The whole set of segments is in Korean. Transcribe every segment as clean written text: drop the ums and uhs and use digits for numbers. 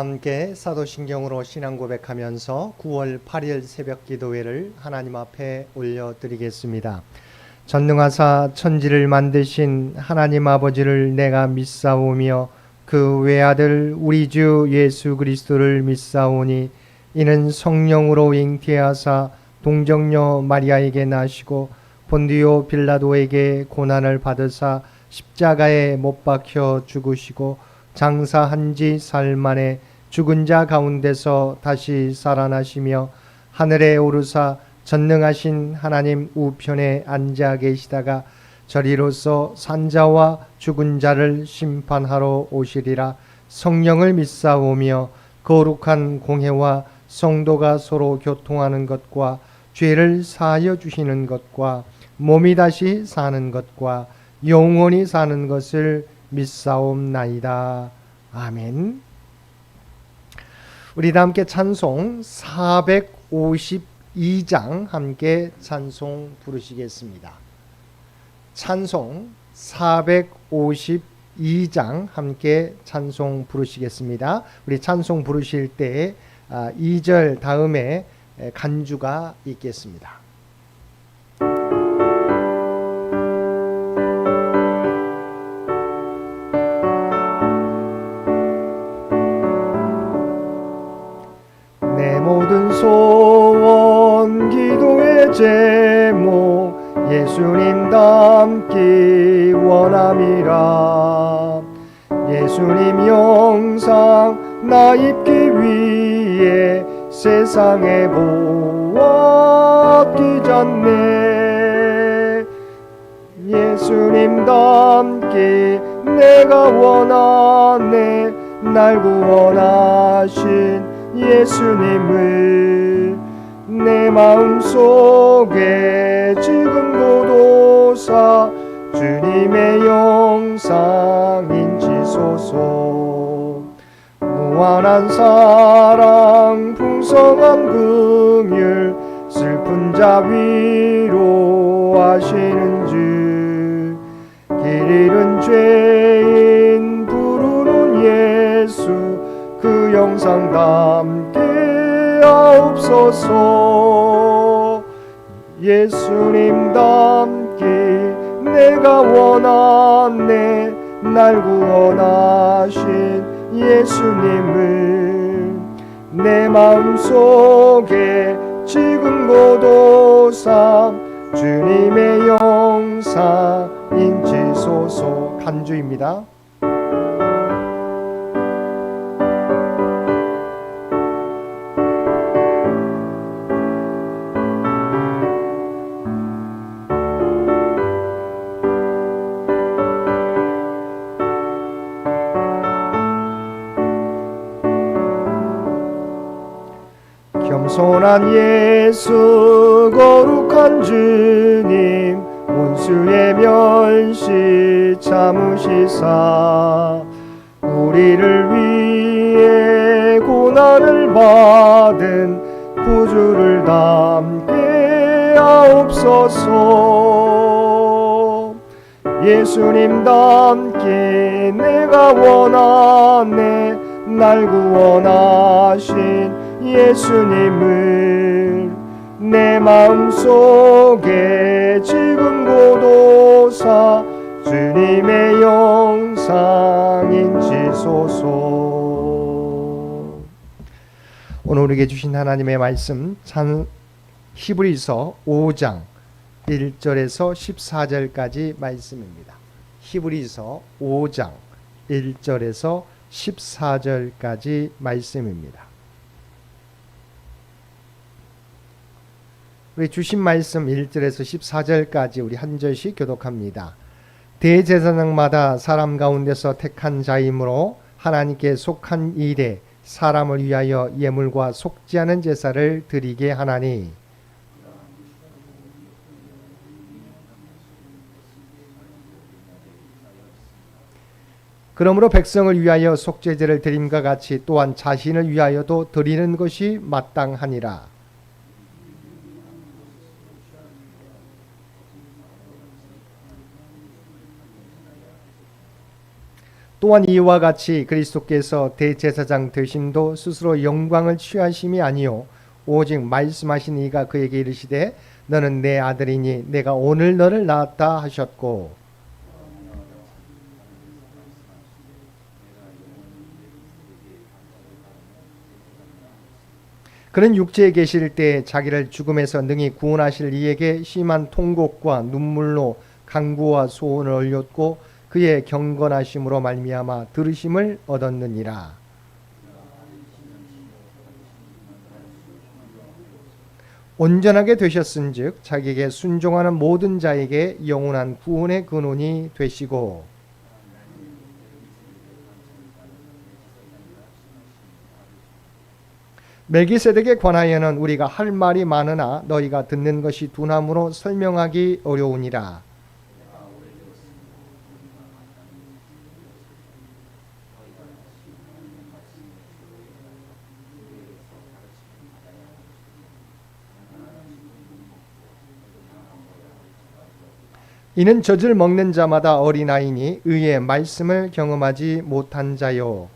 함께 사도신경으로 신앙 고백하면서 9월 8일 새벽 기도회를 하나님 앞에 올려드리겠습니다. 전능하사 천지를 만드신 하나님 아버지를 내가 믿사오며 그 외아들 우리 주 예수 그리스도를 믿사오니 이는 성령으로 잉태하사 동정녀 마리아에게 나시고 본디오 빌라도에게 고난을 받으사 십자가에 못 박혀 죽으시고 장사한 지 사흘 만에 죽은 자 가운데서 다시 살아나시며 하늘에 오르사 전능하신 하나님 우편에 앉아 계시다가 저리로서 산자와 죽은 자를 심판하러 오시리라. 성령을 믿사오며 거룩한 공회와 성도가 서로 교통하는 것과 죄를 사하여 주시는 것과 몸이 다시 사는 것과 영원히 사는 것을 믿사옵나이다. 아멘. 우리 다 함께 찬송 452장 함께 찬송 부르시겠습니다. 찬송 452장 함께 찬송 부르시겠습니다. 우리 찬송 부르실 때 2절 다음에 간주가 있겠습니다. 모든 소원 기도의 제목 예수님 닮기 원함이라. 예수님 영상 나 입기 위해 세상에 보았기 전에 예수님 닮기 내가 원하네. 날 구원하신 예수님을 내 마음속에 지금 고도사 주님의 영상 인치소서. 무한한 사랑 풍성한 긍휼 슬픈 자 위로하시는 주. 길 잃은 죄인 부르는 예수 그 영상 담게 하옵소서. 예수님 닮기 내가 원하네. 날 구원하신 예수님을 내 마음속에 지금 고도사 주님의 영상 인치소서. 간주입니다. 겸손한 예수 거룩한 주님 원수의 멸시 참으시사 우리를 위해 고난을 받은 구주를 담게 하옵소서. 예수님 닮기 내가 원하네. 날 구원하신 예수님을 내 마음속에 지금 고도사 주님의 영상 인치소서. 오늘 우리에게 주신 하나님의 말씀 히브리서 5장 1절에서 14절까지 말씀입니다. 히브리서 5장 1절에서 14절까지 말씀입니다. 우리 주신 말씀 1절에서 14절까지 우리 한 절씩 교독합니다. 대제사장마다 사람 가운데서 택한 자이므로 하나님께 속한 일에 사람을 위하여 예물과 속지 않은 제사를 드리게 하나니 그러므로 백성을 위하여 속죄제를 드림과 같이 또한 자신을 위하여도 드리는 것이 마땅하니라. 또한 이와 같이 그리스도께서 대제사장 되심도 스스로 영광을 취하심이 아니요 오직 말씀하신 이가 그에게 이르시되 너는 내 아들이니 내가 오늘 너를 낳았다 하셨고, 그는 육체에 계실 때 자기를 죽음에서 능히 구원하실 이에게 심한 통곡과 눈물로 간구와 소원을 올렸고 그의 경건하심으로 말미암아 들으심을 얻었느니라. 온전하게 되셨은즉 자기에게 순종하는 모든 자에게 영원한 구원의 근원이 되시고, 멜기세덱에 관하여는 우리가 할 말이 많으나 너희가 듣는 것이 둔함으로 설명하기 어려우니라. 이는 젖을 먹는 자마다 어린아이니 의의 말씀을 경험하지 못한 자요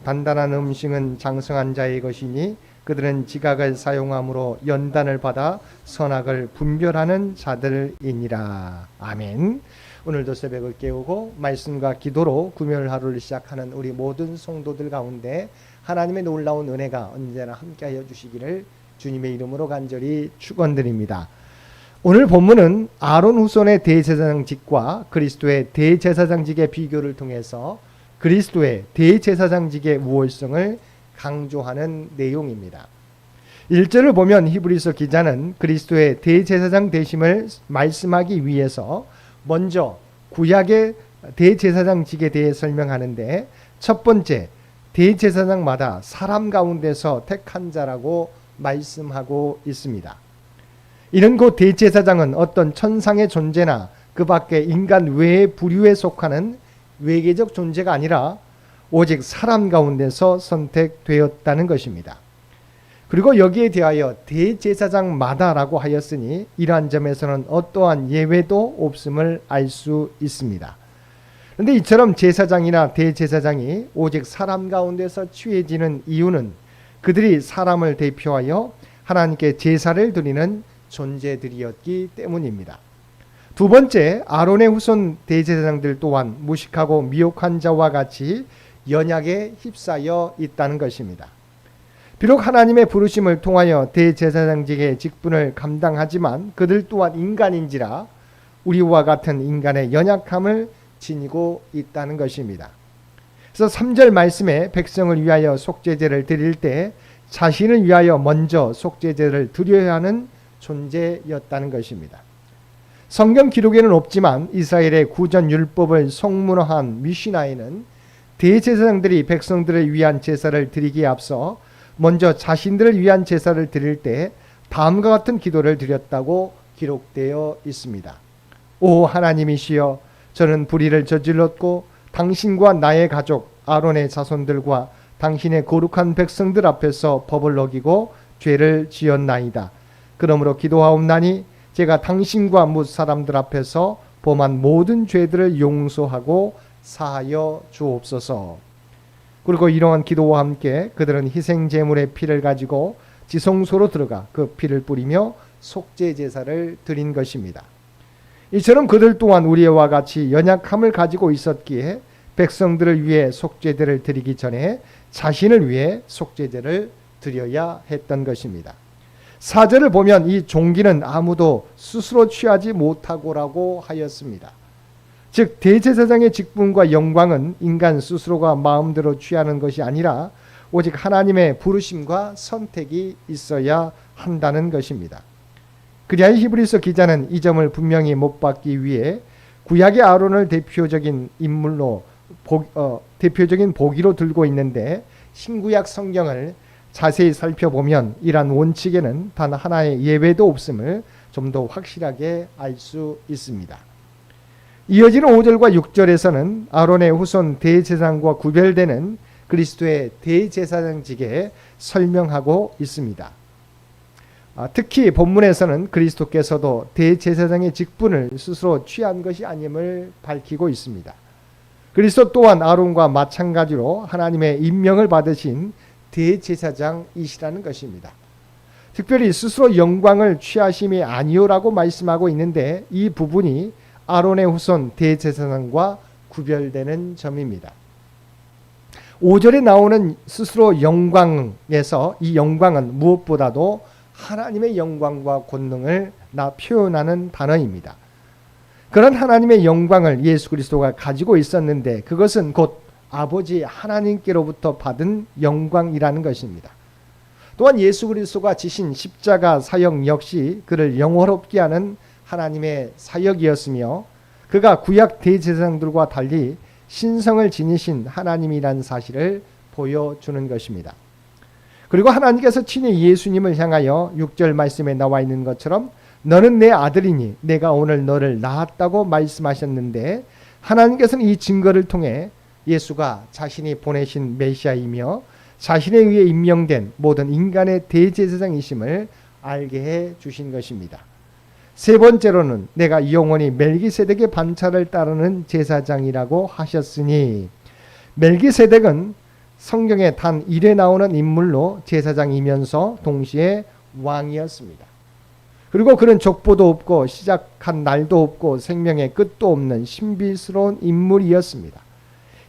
단단한 음식은 장성한 자의 것이니 그들은 지각을 사용함으로 연단을 받아 선악을 분별하는 자들이니라. 아멘. 오늘도 새벽을 깨우고 말씀과 기도로 금요일 하루를 시작하는 우리 모든 성도들 가운데 하나님의 놀라운 은혜가 언제나 함께하여 주시기를 주님의 이름으로 간절히 축원드립니다. 오늘 본문은 아론 후손의 대제사장직과 그리스도의 대제사장직의 비교를 통해서 그리스도의 대제사장직의 우월성을 강조하는 내용입니다. 1절을 보면 히브리서 기자는 그리스도의 대제사장 되심을 말씀하기 위해서 먼저 구약의 대제사장직에 대해 설명하는데, 첫 번째 대제사장마다 사람 가운데서 택한 자라고 말씀하고 있습니다. 이는 곧 대제사장은 어떤 천상의 존재나 그 밖에 인간 외의 부류에 속하는 외계적 존재가 아니라 오직 사람 가운데서 선택되었다는 것입니다. 그리고 여기에 대하여 대제사장마다라고 하였으니 이러한 점에서는 어떠한 예외도 없음을 알 수 있습니다. 그런데 이처럼 제사장이나 대제사장이 오직 사람 가운데서 취해지는 이유는 그들이 사람을 대표하여 하나님께 제사를 드리는 존재들이었기 때문입니다. 두 번째, 아론의 후손 대제사장들 또한 무식하고 미혹한 자와 같이 연약에 휩싸여 있다는 것입니다. 비록 하나님의 부르심을 통하여 대제사장직의 직분을 감당하지만 그들 또한 인간인지라 우리와 같은 인간의 연약함을 지니고 있다는 것입니다. 그래서 3절 말씀에 백성을 위하여 속죄제를 드릴 때 자신을 위하여 먼저 속죄제를 드려야 하는 존재였다는 것입니다. 성경 기록에는 없지만 이스라엘의 구전 율법을 성문화한 미시나에는 대제사장들이 백성들을 위한 제사를 드리기에 앞서 먼저 자신들을 위한 제사를 드릴 때 다음과 같은 기도를 드렸다고 기록되어 있습니다. 오 하나님이시여, 저는 불의를 저질렀고 당신과 나의 가족 아론의 자손들과 당신의 거룩한 백성들 앞에서 법을 어기고 죄를 지었나이다. 그러므로 기도하옵나니 제가 당신과 뭇 사람들 앞에서 범한 모든 죄들을 용서하고 사하여 주옵소서. 그리고 이러한 기도와 함께 그들은 희생 제물의 피를 가지고 지성소로 들어가 그 피를 뿌리며 속죄 제사를 드린 것입니다. 이처럼 그들 또한 우리와 같이 연약함을 가지고 있었기에 백성들을 위해 속죄제를 드리기 전에 자신을 위해 속죄제를 드려야 했던 것입니다. 4절을 보면 이 종기는 아무도 스스로 취하지 못하고라고 하였습니다. 즉 대제사장의 직분과 영광은 인간 스스로가 마음대로 취하는 것이 아니라 오직 하나님의 부르심과 선택이 있어야 한다는 것입니다. 그리하여 히브리서 기자는 이 점을 분명히 못 받기 위해 구약의 아론을 대표적인 인물로 대표적인 보기로 들고 있는데, 신구약 성경을 자세히 살펴보면 이러한 원칙에는 단 하나의 예외도 없음을 좀 더 확실하게 알 수 있습니다. 이어지는 5절과 6절에서는 아론의 후손 대제사장과 구별되는 그리스도의 대제사장직에 설명하고 있습니다. 특히 본문에서는 그리스도께서도 대제사장의 직분을 스스로 취한 것이 아님을 밝히고 있습니다. 그리스도 또한 아론과 마찬가지로 하나님의 임명을 받으신 대제사장이시라는 것입니다. 특별히 스스로 영광을 취하심이 아니오라고 말씀하고 있는데 이 부분이 아론의 후손 대제사장과 구별되는 점입니다. 5절에 나오는 스스로 영광에서 이 영광은 무엇보다도 하나님의 영광과 권능을 표현하는 단어입니다. 그런 하나님의 영광을 예수 그리스도가 가지고 있었는데 그것은 곧 아버지 하나님께로부터 받은 영광이라는 것입니다. 또한 예수 그리스도가 지신 십자가 사역 역시 그를 영화롭게 하는 하나님의 사역이었으며 그가 구약 대제사장들과 달리 신성을 지니신 하나님이라는 사실을 보여주는 것입니다. 그리고 하나님께서 친히 예수님을 향하여 6절 말씀에 나와 있는 것처럼 너는 내 아들이니 내가 오늘 너를 낳았다고 말씀하셨는데 하나님께서는 이 증거를 통해 예수가 자신이 보내신 메시아이며 자신에 의해 임명된 모든 인간의 대제사장이심을 알게 해 주신 것입니다. 세 번째로는 내가 영원히 멜기세덱의 반차를 따르는 제사장이라고 하셨으니 멜기세덱은 성경에 단 1회 나오는 인물로 제사장이면서 동시에 왕이었습니다. 그리고 그는 족보도 없고 시작한 날도 없고 생명의 끝도 없는 신비스러운 인물이었습니다.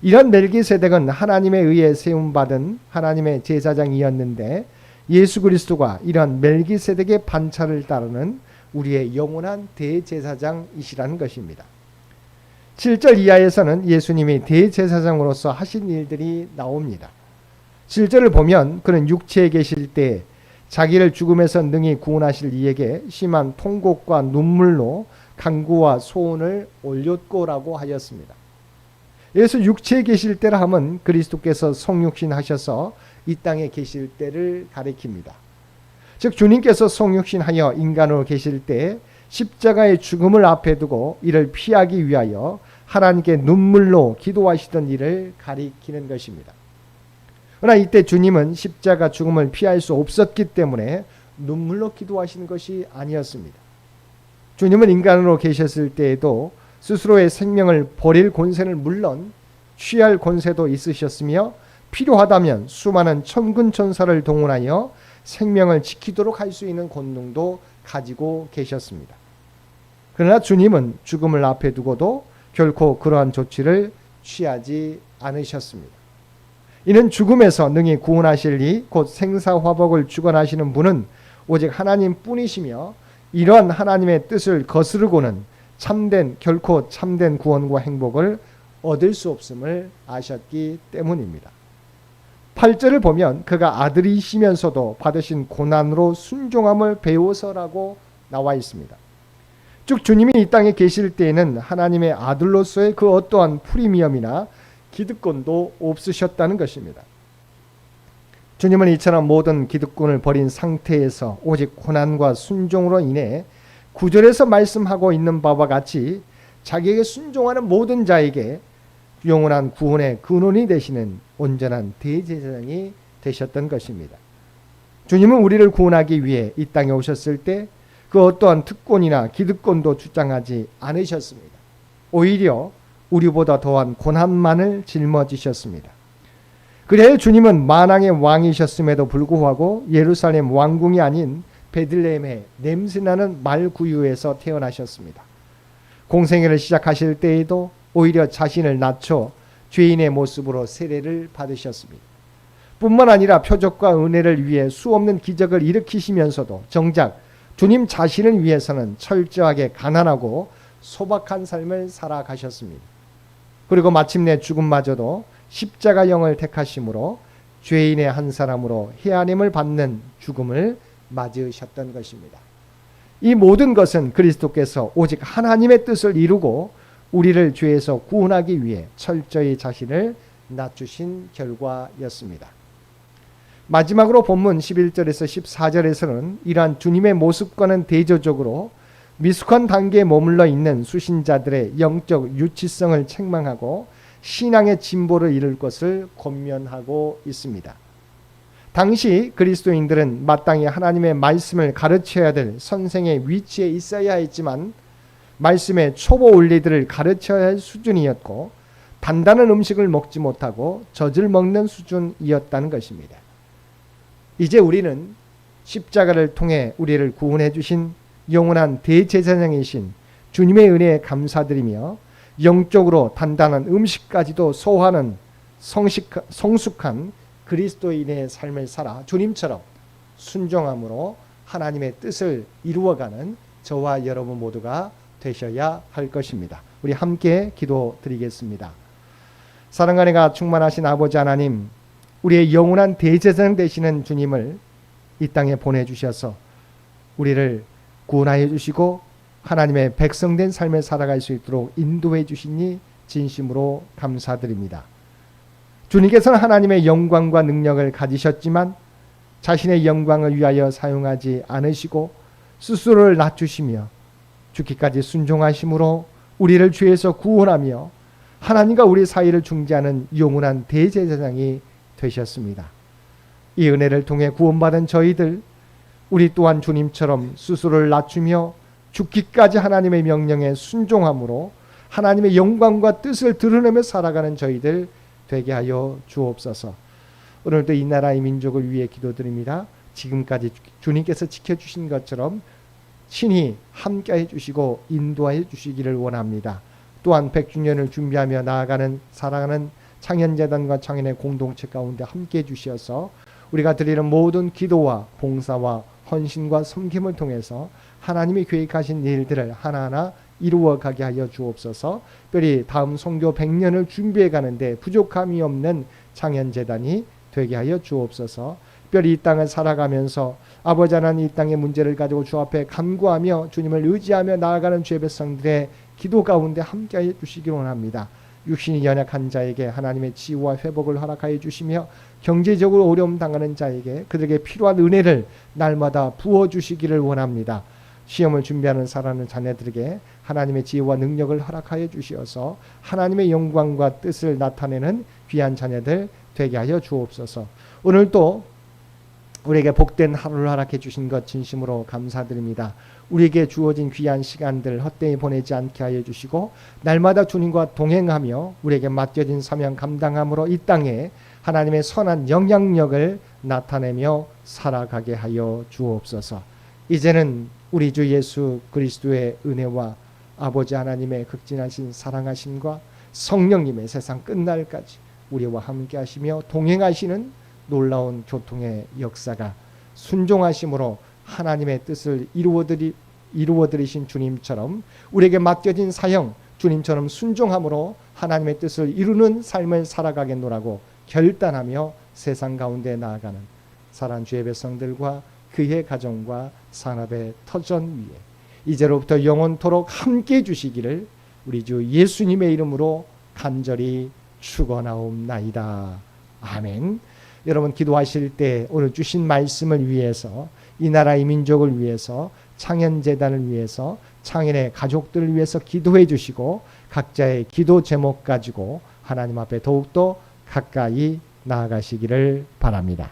이런 멜기세덱은 하나님에 의해 세움받은 하나님의 제사장이었는데 예수 그리스도가 이런 멜기세덱의 반차를 따르는 우리의 영원한 대제사장이시라는 것입니다. 7절 이하에서는 예수님이 대제사장으로서 하신 일들이 나옵니다. 7절을 보면 그는 육체에 계실 때 자기를 죽음에서 능히 구원하실 이에게 심한 통곡과 눈물로 간구와 소원을 올렸고라고 하였습니다. 예수 육체에 계실 때라 함은 그리스도께서 성육신 하셔서 이 땅에 계실 때를 가리킵니다. 즉 주님께서 성육신하여 인간으로 계실 때 십자가의 죽음을 앞에 두고 이를 피하기 위하여 하나님께 눈물로 기도하시던 일을 가리키는 것입니다. 그러나 이때 주님은 십자가 죽음을 피할 수 없었기 때문에 눈물로 기도하시는 것이 아니었습니다. 주님은 인간으로 계셨을 때에도 스스로의 생명을 버릴 권세는 물론 취할 권세도 있으셨으며 필요하다면 수많은 천군 천사를 동원하여 생명을 지키도록 할 수 있는 권능도 가지고 계셨습니다. 그러나 주님은 죽음을 앞에 두고도 결코 그러한 조치를 취하지 않으셨습니다. 이는 죽음에서 능히 구원하실 이 곧 생사화복을 주관하시는 분은 오직 하나님 뿐이시며 이러한 하나님의 뜻을 거스르고는 결코 참된 구원과 행복을 얻을 수 없음을 아셨기 때문입니다. 8절을 보면 그가 아들이시면서도 받으신 고난으로 순종함을 배워서라고 나와 있습니다. 즉 주님이 이 땅에 계실 때에는 하나님의 아들로서의 그 어떠한 프리미엄이나 기득권도 없으셨다는 것입니다. 주님은 이처럼 모든 기득권을 버린 상태에서 오직 고난과 순종으로 인해 9절에서 말씀하고 있는 바와 같이 자기에게 순종하는 모든 자에게 영원한 구원의 근원이 되시는 온전한 대제사장이 되셨던 것입니다. 주님은 우리를 구원하기 위해 이 땅에 오셨을 때 그 어떠한 특권이나 기득권도 주장하지 않으셨습니다. 오히려 우리보다 더한 고난만을 짊어지셨습니다. 그래야 주님은 만왕의 왕이셨음에도 불구하고 예루살렘 왕궁이 아닌 베들레헴의 냄새나는 말구유에서 태어나셨습니다. 공생애를 시작하실 때에도 오히려 자신을 낮춰 죄인의 모습으로 세례를 받으셨습니다. 뿐만 아니라 표적과 은혜를 위해 수없는 기적을 일으키시면서도 정작 주님 자신을 위해서는 철저하게 가난하고 소박한 삶을 살아가셨습니다. 그리고 마침내 죽음마저도 십자가형을 택하심으로 죄인의 한 사람으로 해안임을 받는 죽음을 맞으셨던 것입니다. 이 모든 것은 그리스도께서 오직 하나님의 뜻을 이루고 우리를 죄에서 구원하기 위해 철저히 자신을 낮추신 결과였습니다. 마지막으로 본문 11절에서 14절에서는 이러한 주님의 모습과는 대조적으로 미숙한 단계에 머물러 있는 수신자들의 영적 유치성을 책망하고 신앙의 진보를 이룰 것을 권면하고 있습니다. 당시 그리스도인들은 마땅히 하나님의 말씀을 가르쳐야 될 선생의 위치에 있어야 했지만 말씀의 초보 원리들을 가르쳐야 할 수준이었고 단단한 음식을 먹지 못하고 젖을 먹는 수준이었다는 것입니다. 이제 우리는 십자가를 통해 우리를 구원해 주신 영원한 대제사장이신 주님의 은혜에 감사드리며 영적으로 단단한 음식까지도 소화하는 성숙한 그리스도인의 삶을 살아 주님처럼 순종함으로 하나님의 뜻을 이루어가는 저와 여러분 모두가 되셔야 할 것입니다. 우리 함께 기도드리겠습니다. 사랑과 은혜가 충만하신 아버지 하나님, 우리의 영원한 대제사장 되시는 주님을 이 땅에 보내주셔서 우리를 구원하여 주시고 하나님의 백성된 삶을 살아갈 수 있도록 인도해 주시니 진심으로 감사드립니다. 주님께서는 하나님의 영광과 능력을 가지셨지만 자신의 영광을 위하여 사용하지 않으시고 스스로를 낮추시며 죽기까지 순종하심으로 우리를 죄에서 구원하며 하나님과 우리 사이를 중재하는 영원한 대제사장이 되셨습니다. 이 은혜를 통해 구원받은 저희들, 우리 또한 주님처럼 스스로를 낮추며 죽기까지 하나님의 명령에 순종함으로 하나님의 영광과 뜻을 드러내며 살아가는 저희들 되게 하여 주옵소서. 오늘도 이 나라의 민족을 위해 기도드립니다. 지금까지 주님께서 지켜주신 것처럼 친히 함께해 주시고 인도하여 주시기를 원합니다. 또한 100주년을 준비하며 나아가는 살아가는 창현재단과 창현의 공동체 가운데 함께해 주셔서 우리가 드리는 모든 기도와 봉사와 헌신과 섬김을 통해서 하나님이 계획하신 일들을 하나하나 이루어가게 하여 주옵소서. 특별히 다음 선교 100년을 준비해 가는데 부족함이 없는 창현재단이 되게 하여 주옵소서. 특별히 이 땅을 살아가면서 아버지 하나님 이 땅의 문제를 가지고 주 앞에 간구하며 주님을 의지하며 나아가는 주의 백성들의 기도 가운데 함께하여 주시기 원합니다. 육신이 연약한 자에게 하나님의 치유와 회복을 허락하여 주시며 경제적으로 어려움 당하는 자에게 그들에게 필요한 은혜를 날마다 부어주시기를 원합니다. 시험을 준비하는 사랑하는 자녀들에게 하나님의 지혜와 능력을 허락하여 주시어서 하나님의 영광과 뜻을 나타내는 귀한 자녀들 되게 하여 주옵소서. 오늘도 우리에게 복된 하루를 허락해 주신 것 진심으로 감사드립니다. 우리에게 주어진 귀한 시간들 헛되이 보내지 않게 하여 주시고 날마다 주님과 동행하며 우리에게 맡겨진 사명 감당함으로 이 땅에 하나님의 선한 영향력을 나타내며 살아가게 하여 주옵소서. 이제는 우리 주 예수 그리스도의 은혜와 아버지 하나님의 극진하신 사랑하심과 성령님의 세상 끝날까지 우리와 함께 하시며 동행하시는 놀라운 교통의 역사가 순종하심으로 하나님의 뜻을 이루어드리신 주님처럼 우리에게 맡겨진 사형 주님처럼 순종함으로 하나님의 뜻을 이루는 삶을 살아가겠노라고 결단하며 세상 가운데 나아가는 사랑하는 주의 백성들과 그의 가정과 산업의 터전 위에 이제로부터 영원토록 함께해 주시기를 우리 주 예수님의 이름으로 간절히 축원하옵나이다. 아멘. 여러분 기도하실 때 오늘 주신 말씀을 위해서 이 나라의 민족을 위해서 창현재단을 위해서 창현의 가족들을 위해서 기도해 주시고 각자의 기도 제목 가지고 하나님 앞에 더욱더 가까이 나아가시기를 바랍니다.